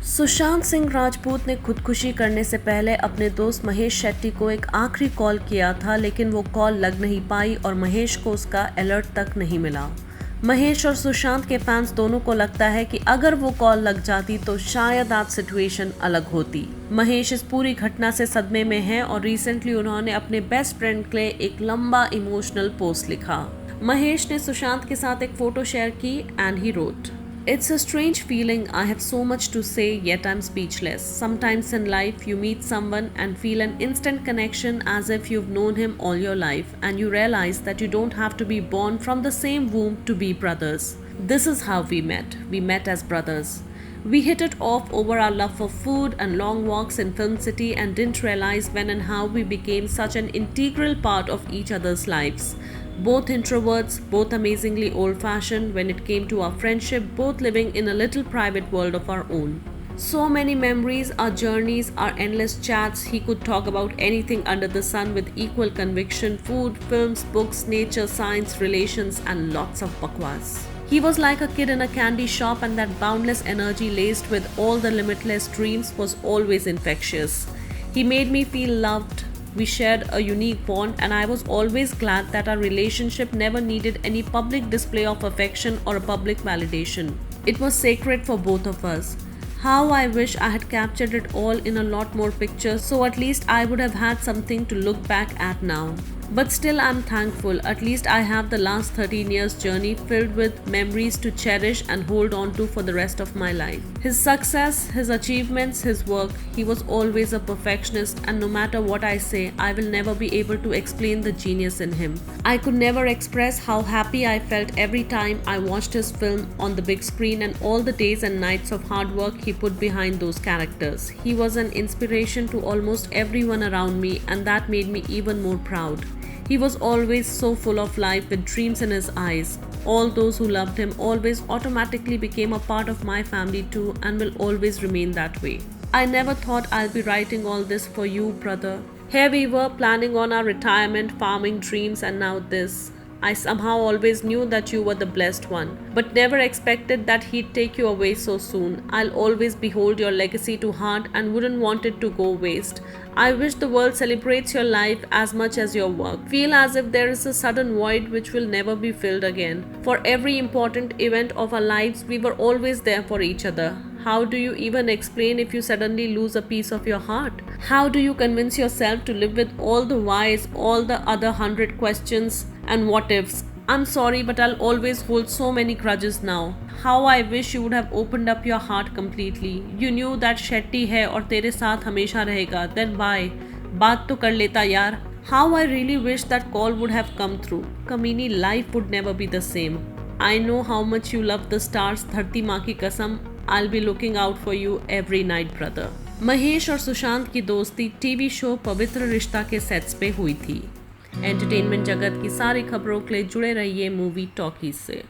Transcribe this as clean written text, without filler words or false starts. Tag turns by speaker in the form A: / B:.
A: सुशांत सिंह राजपूत ने खुदकुशी करने से पहले अपने दोस्त महेश शेट्टी को एक आखिरी कॉल किया था, लेकिन वो कॉल लग नहीं पाई और महेश को उसका अलर्ट तक नहीं मिला। महेश और सुशांत के फैंस दोनों को लगता है कि अगर वो कॉल लग जाती तो शायद आज सिचुएशन अलग होती। महेश इस पूरी घटना से सदमे में हैं और रिसेंटली उन्होंने अपने बेस्ट फ्रेंड के लिए एक लंबा इमोशनल पोस्ट लिखा। महेश ने सुशांत के साथ एक फोटो शेयर की and he wrote, "It's a strange feeling. I have so much to say, yet I'm speechless. Sometimes in life, you meet someone and feel an instant connection as if you've known him all your life, and you realize that you don't have to be born from the same womb to be brothers. This is how we met. We met as brothers. We hit it off over our love for food and long walks in Film City and didn't realize when and how we became such an integral part of each other's lives. Both introverts, both amazingly old-fashioned when it came to our friendship, both living in a little private world of our own. So many memories, our journeys, our endless chats. He could talk about anything under the sun with equal conviction: food, films, books, nature, science, relations, and lots of bakwas. He was like a kid in a candy shop, and that boundless energy laced with all the limitless dreams was always infectious. He made me feel loved. We shared a unique bond, and I was always glad that our relationship never needed any public display of affection or a public validation. It was sacred for both of us. How I wish I had captured it all in a lot more pictures, so at least I would have had something to look back at now. But still, I'm thankful. At least I have the last 13 years journey filled with memories to cherish and hold on to for the rest of my life. His success, his achievements, his work, he was always a perfectionist, and no matter what I say, I will never be able to explain the genius in him. I could never express how happy I felt every time I watched his film on the big screen and all the days and nights of hard work he put behind those characters. He was an inspiration to almost everyone around me, and that made me even more proud. He was always so full of life with dreams in his eyes. All those who loved him always automatically became a part of my family too, and will always remain that way. I never thought I'll be writing all this for you, brother. Here we were planning on our retirement, farming dreams, and now this. I somehow always knew that you were the blessed one, but never expected that he'd take you away so soon. I'll always behold your legacy to heart and wouldn't want it to go waste. I wish the world celebrates your life as much as your work. Feel as if there is a sudden void which will never be filled again. For every important event of our lives, we were always there for each other. How do you even explain if you suddenly lose a piece of your heart? How do you convince yourself to live with all the whys, all the other 100 questions and what ifs? I'm sorry, but I'll always hold so many grudges now. How I wish you would have opened up your heart completely. You knew that Shetty है और तेरे साथ हमेशा रहेगा. Then bye. बात तो कर लेता यार. How I really wish that call would have come through. Kamini, life would never be the same. I know how much you love the stars. धरती माँ की कसम. I'll be looking out for you every night, brother. Mahesh और सुशांत की दोस्ती TV show पवित्र रिश्ता के सेट्स पे हुई थी। एंटरटेनमेंट जगत की सारी खबरों के लिए जुड़े रहिए मूवी टॉकीज से।